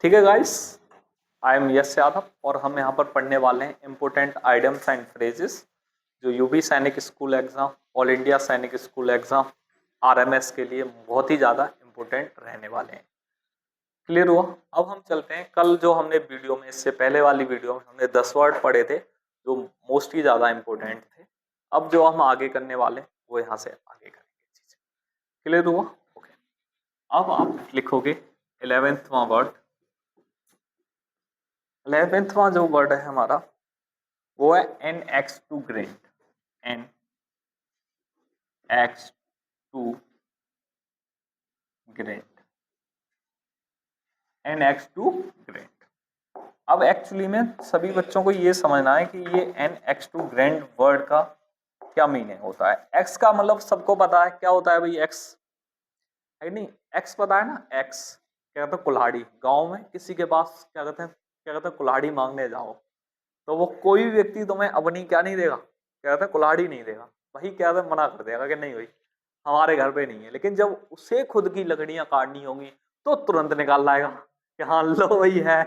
ठीक है guys, I am यश यादव और हम यहाँ पर पढ़ने वाले हैं इम्पोर्टेंट आइडियम्स एंड फ्रेजेस जो यूपी सैनिक स्कूल एग्जाम, ऑल इंडिया सैनिक स्कूल एग्जाम, आरएमएस के लिए बहुत ही ज़्यादा इम्पोर्टेंट रहने वाले हैं। क्लियर हुआ? अब हम चलते हैं। कल जो हमने वीडियो में, इससे पहले वाली वीडियो में हमने 10 वर्ड पढ़े थे जो मोस्टली ज़्यादा इम्पोर्टेंट थे। अब जो हम आगे करने वाले हैं वो यहाँ से आगे करेंगे चीज़ें। क्लियर हुआ? ओके। अब आप लिखोगे 11वां वर्ड। 11वां जो वर्ड है हमारा वो है NX2 grade. NX2 grade. NX2 grade. अब एक्चुअली में सभी बच्चों को ये समझना है कि ये NX2 ग्रेड वर्ड का क्या मीनिंग होता है। एक्स का मतलब सबको पता है क्या होता है भाई, एक्स है नहीं? एक्स पता है ना? एक्स क्या कहते हैं? कुल्हाड़ी। गांव में किसी के पास क्या कहते हैं कुल्हाड़ी मांगने जाओ तो वो कोई भी व्यक्ति तुम्हें अपनी क्या नहीं देगा, क्या कहते हैं कुल्हाड़ी नहीं देगा। वही क्या कहते हैं मना कर देगा कि नहीं भाई हमारे घर पे नहीं है। लेकिन जब उसे खुद की लकड़ियां काटनी होंगी तो तुरंत निकाल लाएगा कि हाँ लो भाई है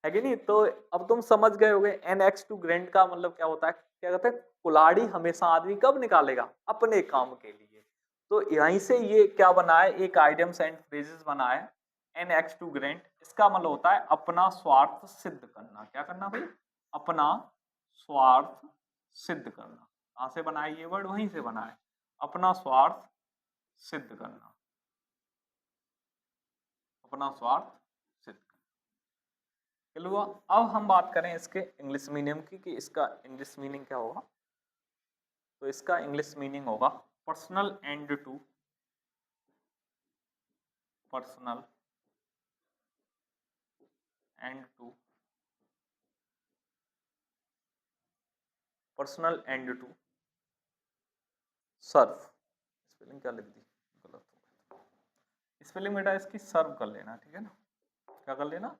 कि नहीं? तो अब तुम समझ गए होगे NX2 ग्रैंड का मतलब क्या होता है। क्या कहते हैं कुल्हाड़ी हमेशा आदमी कब निकालेगा? अपने काम के लिए। तो यहीं से ये क्या बना है, एक आइडियम्स एंड फ्रेजेस बना है NX2 ग्रैंड। इसका मतलब होता है अपना स्वार्थ सिद्ध करना। क्या करना भाई? अपना स्वार्थ सिद्ध करना। कहां से बना है ये वर्ड? वहीं से बना है, अपना स्वार्थ सिद्ध करना। अपना स्वार्थ सिद्ध करना। चलो अब हम बात करें इसके इंग्लिश मीनिंग की कि इसका इंग्लिश मीनिंग क्या होगा। तो इसका इंग्लिश मीनिंग होगा personal and to, personal and to, personal and to serve. Spelling क्या लिख दी, गलत हो गई। स्पेलिंग बेटा इसकी सर्व कर लेना, ठीक है ना? क्या कर लेना?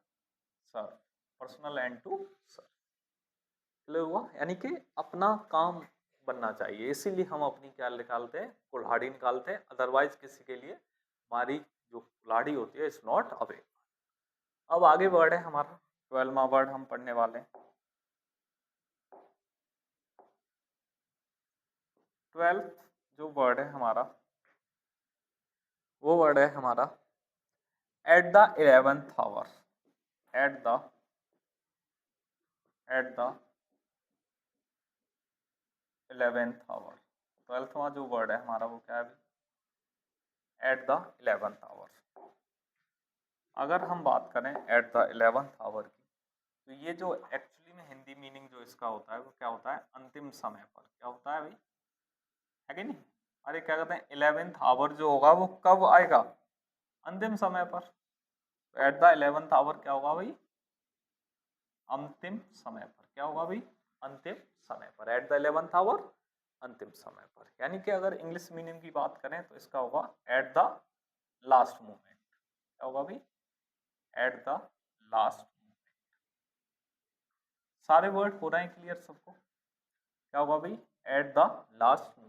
Serve. Personal and to serve. Clear हुआ? यानी कि अपना काम बनना चाहिए, इसीलिए हम अपनी क्या निकालते हैं, कुल्हाड़ी निकालते हैं। अदरवाइज किसी के लिए हमारी जो कुल्हाड़ी होती है इज नॉट अवेलेबल। अब आगे वर्ड है हमारा 12वां वर्ड हम पढ़ने वाले हैं। 12th जो वर्ड है हमारा वो वर्ड है हमारा at the 11th hour. At the 11th hour. 12वां जो वर्ड है हमारा वो क्या है? At the 11th hour. अगर हम बात करें एट द 11th आवर की, तो ये जो एक्चुअली में हिंदी मीनिंग जो इसका होता है वो क्या होता है? अंतिम समय पर। क्या होता है भाई, है कि नहीं? अरे क्या कहते हैं 11th आवर जो होगा वो कब आएगा? अंतिम समय पर। तो एट द 11th आवर क्या होगा भाई? अंतिम समय पर। क्या होगा भाई? अंतिम समय पर। एट द 11th आवर, अंतिम समय पर। यानी कि अगर इंग्लिश मीनिंग की बात करें तो इसका होगा एट द लास्ट मोमेंट। क्या होगा भाई? At the last moment. सारे वर्ड हो रहे हैं क्लियर सबको? क्या होगा भाई? At the last moment.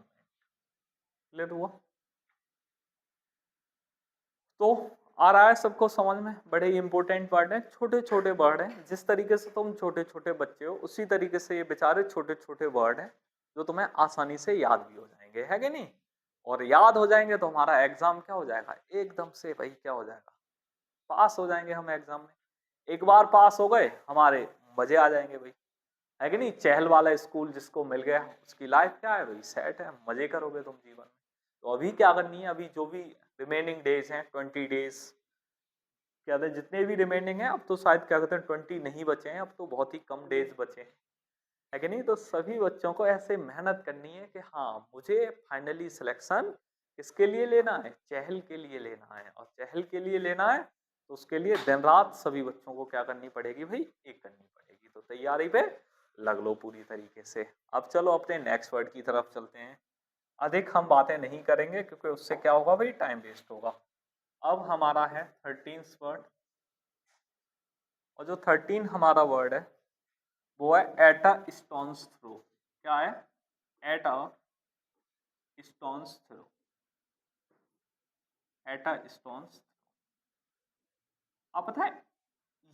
Clear हुआ? तो आ रहा है सबको समझ में? बड़े इंपॉर्टेंट वर्ड है, छोटे छोटे वर्ड हैं। जिस तरीके से तुम छोटे छोटे बच्चे हो उसी तरीके से ये बेचारे छोटे छोटे वर्ड हैं जो तुम्हें आसानी से याद भी हो जाएंगे, है कि नहीं? और याद हो जाएंगे तो हमारा एग्जाम क्या हो जाएगा? एकदम से भाई क्या हो जाएगा? पास हो जाएंगे हम एग्जाम में। एक बार पास हो गए हमारे मजे आ जाएंगे भाई, है कि नहीं? चहल वाला स्कूल जिसको मिल गया उसकी लाइफ क्या है भाई? सेट है, मजे करोगे तुम जीवन में। तो अभी क्या करनी है, अभी जो भी रिमेनिंग डेज हैं 20 डेज, क्या कहते हैं जितने भी रिमेनिंग है, अब तो शायद क्या कहते हैं 20 नहीं बचे हैं, अब तो बहुत ही कम डेज बचे हैं, है कि नहीं? तो सभी बच्चों को ऐसे मेहनत करनी है कि हाँ मुझे फाइनली सिलेक्शन किसके लिए लेना है? चहल के लिए लेना है। और चहल के लिए लेना है तो उसके लिए दिन रात सभी बच्चों को क्या करनी पड़ेगी भाई? एक करनी पड़ेगी। तो तैयारी पे लग लो पूरी तरीके से। अब चलो अपने नेक्स्ट वर्ड की तरफ चलते हैं। अधिक हम बातें नहीं करेंगे क्योंकि उससे क्या होगा भाई? टाइम वेस्ट होगा। अब हमारा है 13th वर्ड, और जो 13 हमारा वर्ड है वो है एट अ स्टोन्स थ्रो। क्या है? At a stones throw. At a stones. अब पता है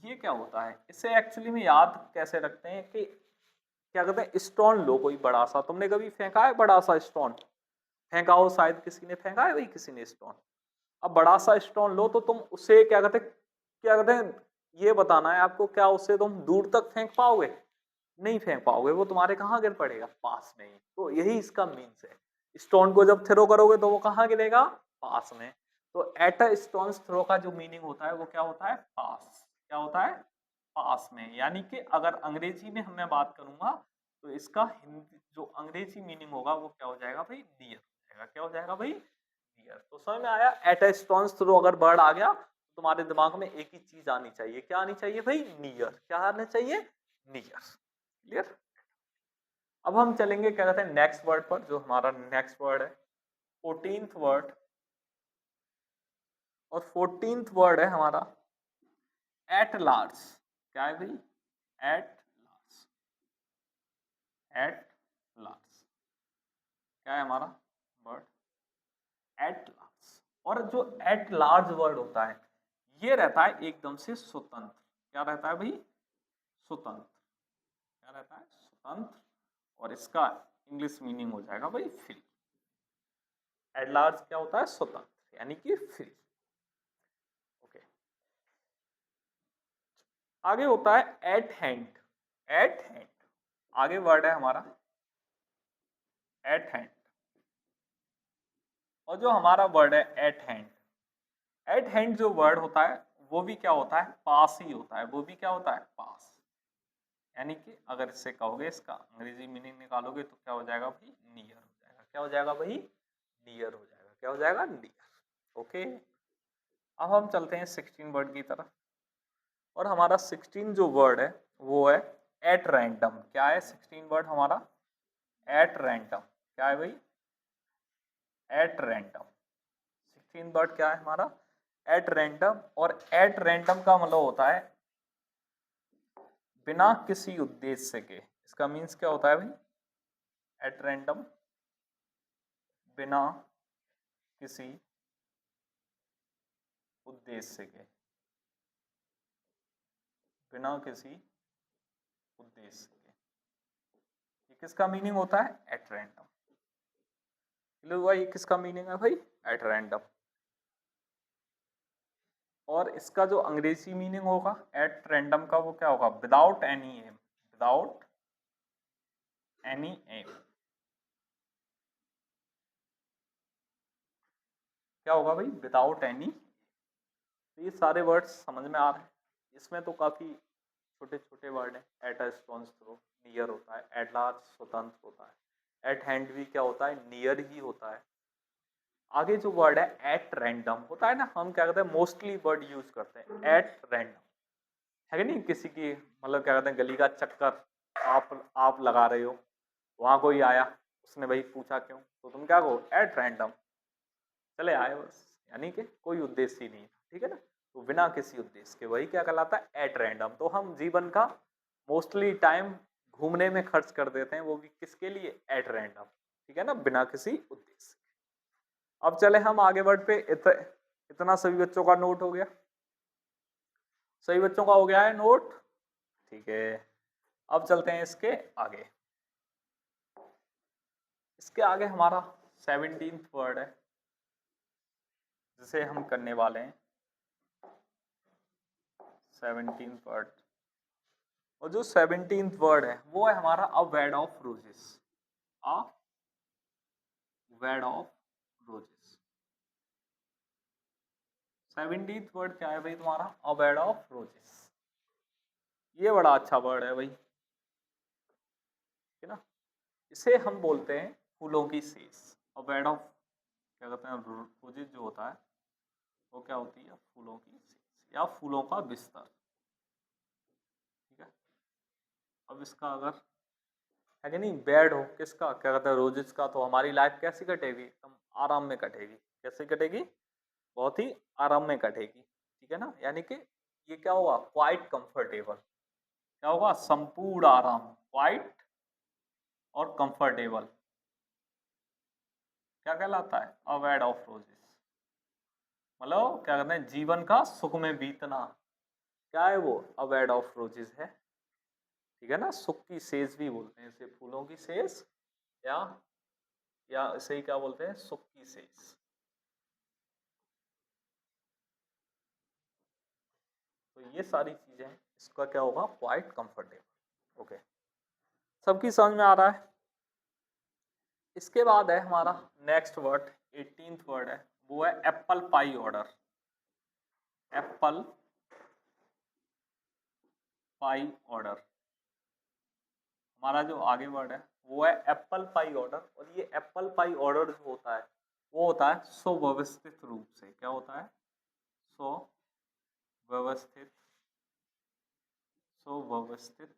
ये क्या होता है, इसे एक्चुअली में याद कैसे रखते हैं कि क्या कहते हैं, स्टोन लो कोई बड़ा सा, तुमने कभी फेंका है बड़ा सा स्टोन, फेंका हो शायद, किसी ने फेंका है भाई, किसी ने स्टोन। अब बड़ा सा स्टोन लो तो तुम उसे क्या कहते हैं ये बताना है आपको, क्या उससे तुम दूर तक फेंक पाओगे? नहीं फेंक पाओगे, वो तुम्हारे कहाँ गिर पड़ेगा, पास में ही। तो यही इसका मीन्स है, स्टोन को जब थ्रो करोगे तो वो कहाँ गिरेगा, पास में। तो एट अ स्टोन थ्रो का जो मीनिंग होता है वो क्या होता है, पास। क्या होता है, पास में। यानी कि अगर अंग्रेजी में मैं बात करूंगा तो इसका हिंदी जो अंग्रेजी मीनिंग होगा वो क्या हो जाएगा भाई, नियर हो जाएगा। क्या हो जाएगा भाई, नियर। तो समझ में आया, एट अ स्टोन थ्रो अगर वर्ड आ गया तो तुम्हारे दिमाग में एक ही चीज आनी चाहिए, क्या आनी चाहिए भाई, नियर। क्या आना चाहिए, नियर। क्लियर। अब हम चलेंगे क्या कहते हैं नेक्स्ट वर्ड पर, जो हमारा नेक्स्ट वर्ड है 14th वर्ड। और 14th वर्ड है हमारा एट लार्ज। क्या है भाई, एट लार्ज। एट लार्ज क्या है हमारा वर्ड, एट लार्ज। और जो एट लार्ज वर्ड होता है ये रहता है एकदम से स्वतंत्र। क्या रहता है भाई, स्वतंत्र। क्या रहता है, स्वतंत्र। और इसका इंग्लिश मीनिंग हो जाएगा भाई फ्री। एट लार्ज क्या होता है, स्वतंत्र यानी कि फ्री। ओके। आगे होता है एट हैंड। एट हैंड आगे वर्ड है हमारा एट हैंड। और जो हमारा वर्ड है एट हैंड, एट हैंड जो वर्ड होता है वो भी क्या होता है, पास ही होता है। वो भी क्या होता है, पास। यानी कि अगर इससे कहोगे इसका अंग्रेजी मीनिंग निकालोगे तो क्या हो जाएगा भाई, नियर हो जाएगा। क्या हो जाएगा भाई, नियर हो जाएगा। क्या हो जाएगा, नियर। ओके। अब हम चलते हैं 16 वर्ड की तरफ। और हमारा 16 जो वर्ड है वो है एट रैंडम। क्या है 16 वर्ड हमारा, एट रैंडम। क्या है भाई, एट रैंडम। 16 वर्ड क्या है हमारा, एट रैंडम। और एट रैंडम का मतलब होता है बिना किसी उद्देश्य के। इसका मीन्स क्या होता है भाई, एट रैंडम बिना किसी उद्देश्य के। बिना किसी उद्देश्य के, ये किसका मीनिंग होता है, एट रैंडम। ये किसका मीनिंग है भाई, एट रैंडम। और इसका जो अंग्रेजी मीनिंग होगा एट रैंडम का वो क्या होगा, without any aim. Without any aim क्या होगा भाई, विदाउट एनी। तो ये सारे वर्ड्स समझ में आ रहे हैं। इसमें तो काफी छोटे छोटे वर्ड हैं। At a stones throw near होता है, एट लार्ज स्वतंत्र होता है, एट हैंड भी क्या होता है, नियर ही होता है। आगे जो वर्ड है एट रैंडम होता है ना, हम क्या कहते हैं मोस्टली वर्ड यूज करते हैं एट रैंडम, है कि नहीं। किसी की मतलब क्या कहते हैं गली का चक्कर आप लगा रहे हो, वहां कोई आया, उसने भाई पूछा क्यों, तो तुम क्या कहो, एट रैंडम, चले आए बस। यानी कि कोई उद्देश्य ही नहीं था, ठीक है ना। तो बिना किसी उद्देश्य के वही क्या कहलाता है, एट रैंडम। तो हम जीवन का मोस्टली टाइम घूमने में खर्च कर देते हैं, वो भी किसके लिए, एट रैंडम, ठीक है ना, बिना किसी उद्देश्य। अब चले हम आगे वर्ड पे। इतना सभी बच्चों का नोट हो गया, सभी बच्चों का हो गया है नोट, ठीक है। अब चलते हैं इसके आगे। इसके आगे हमारा 17th वर्ड है जिसे हम करने वाले हैं 17th वर्ड। और जो 17th वर्ड है वो है हमारा a bed of roses. A bed of roses. 17th word क्या है भाई तुम्हारा, अ बेड ऑफ रोजेस। ये बड़ा अच्छा वर्ड है भाई, ठीक है ना। इसे हम बोलते हैं फूलों की सेज। अ बेड ऑफ क्या कहते हैं, रोजेस जो होता है वो क्या होती है, फूलों की सेज या फूलों का बिस्तर, ठीक है। अब इसका अगर है कि नहीं, बेड हो किसका, क्या कहते हैं रोजेस का, तो हमारी लाइफ कैसी कटेगी, एकदम आराम में कटेगी। कैसे कटेगी, बहुत ही आराम में कटेगी, ठीक है ना। यानी कि ये क्या होगा, क्वाइट कंफर्टेबल। क्या होगा, संपूर्ण आराम, क्वाइट और कंफर्टेबल क्या कहलाता है, अ बेड ऑफ रोजेस। मतलब क्या कहते हैं, जीवन का सुख में बीतना, क्या है वो, अ बेड ऑफ रोजेस है, ठीक है ना। सुख की सेज भी बोलते हैं इसे, फूलों की सेज, या इसे ही क्या बोलते हैं, सुख की सेज। तो ये सारी चीजें, इसका क्या होगा, क्वाइट कंफर्टेबल। ओके, सबकी समझ में आ रहा है। इसके बाद है हमारा नेक्स्ट वर्ड, 18th वर्ड है, वो है apple pie order. Apple pie order, हमारा जो आगे वर्ड है वो है एप्पल पाई ऑर्डर। और ये एप्पल पाई ऑर्डर जो होता है वो होता है सुव्यवस्थित रूप से, क्या होता है, सुव्यवस्थित, सुव्यवस्थित,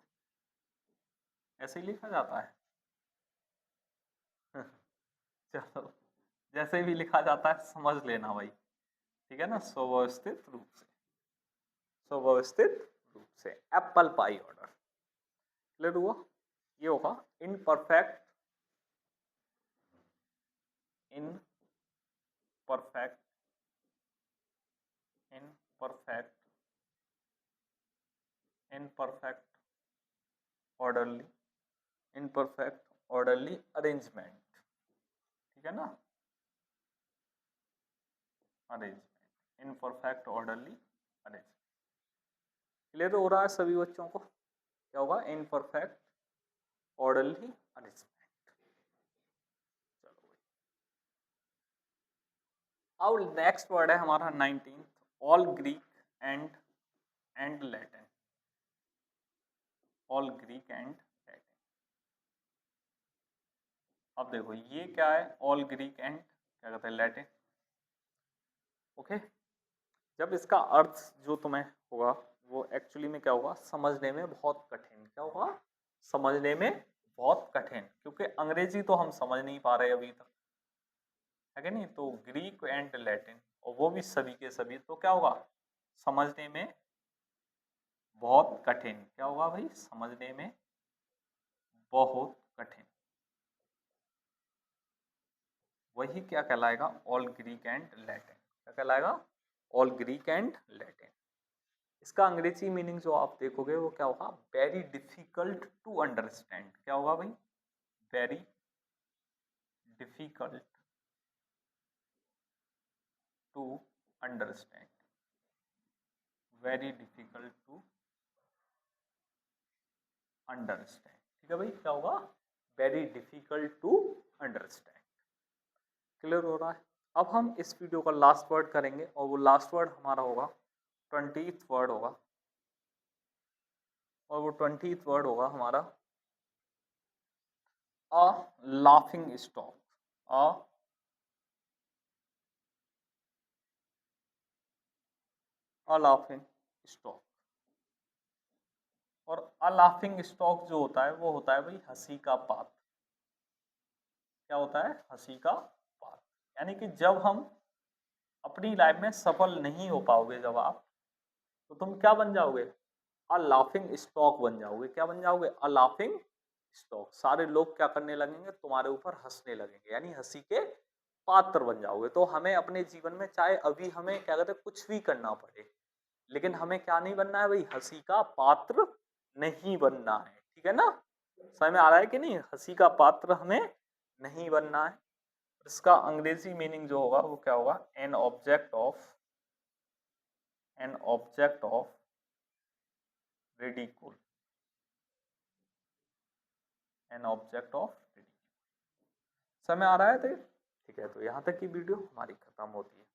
ऐसे ही लिखा जाता है चलो, जैसे भी लिखा जाता है समझ लेना भाई, ठीक है ना, सुव्यवस्थित रूप से, सुव्यवस्थित रूप से, एप्पल पाई ऑर्डर। क्लियर हुआ। ये होगा imperfect, imperfect, imperfect, imperfect orderly, imperfect orderly arrangement, ठीक है ना, arrangement, imperfect orderly arrangement. Clear हो रहा है सभी बच्चों को, क्या होगा, इनपरफेक्ट ऑर्डरली अरेंजमेंट। चलो, अब नेक्स्ट वर्ड है हमारा 19th, all Greek and Latin, all Greek and Latin. अब देखो ये क्या है, ऑल ग्रीक एंड क्या कहते हैं, लैटिन। ओके, जब इसका अर्थ जो तुम्हें होगा वो एक्चुअली में क्या होगा, समझने में बहुत कठिन, क्या होगा, समझने में बहुत कठिन, क्योंकि अंग्रेजी तो हम समझ नहीं पा रहे अभी तक, है कि नहीं। तो ग्रीक एंड लैटिन, और वो भी सभी के सभी, तो क्या होगा, समझने में बहुत कठिन, क्या होगा भाई, समझने में बहुत कठिन। वही क्या कहलाएगा, ऑल ग्रीक एंड लैटिन, क्या कहलाएगा, ऑल ग्रीक एंड लैटिन। इसका अंग्रेजी मीनिंग जो आप देखोगे वो क्या होगा, वेरी डिफिकल्ट टू अंडरस्टैंड, क्या होगा भाई, very difficult to understand, very difficult to understand, ठीक है भाई, क्या होगा, very difficult to understand. Clear हो रहा है। अब हम इस वीडियो का लास्ट वर्ड करेंगे, और वो लास्ट वर्ड हमारा होगा 20th वर्ड होगा, और वो 20th वर्ड होगा हमारा अ लाफिंग स्टॉक, अ लाफिंग स्टॉक। और अ लाफिंग स्टॉक जो होता है वो होता है भाई हंसी का पात्र, क्या होता है, हंसी का पात्र। यानी कि जब हम अपनी लाइफ में सफल नहीं हो पाओगे जब आप, तो तुम क्या बन जाओगे, अ लाफिंग स्टॉक बन जाओगे, क्या बन जाओगे, अ लाफिंग स्टॉक। सारे लोग क्या करने लगेंगे, तुम्हारे ऊपर हंसने लगेंगे, यानी हंसी के पात्र बन जाओगे। तो हमें अपने जीवन में चाहे अभी हमें क्या कहते हैं कुछ भी करना पड़े, लेकिन हमें क्या नहीं बनना है भाई, हंसी का पात्र नहीं बनना है, ठीक है ना। समझ में आ रहा है कि नहीं, हंसी का पात्र हमें नहीं बनना है। इसका अंग्रेजी मीनिंग जो होगा वो क्या होगा, an object of, an object of ridicule, an object of ridicule. समझ में आ रहा है, तो ठीक है, तो यहाँ तक की वीडियो हमारी खत्म होती है।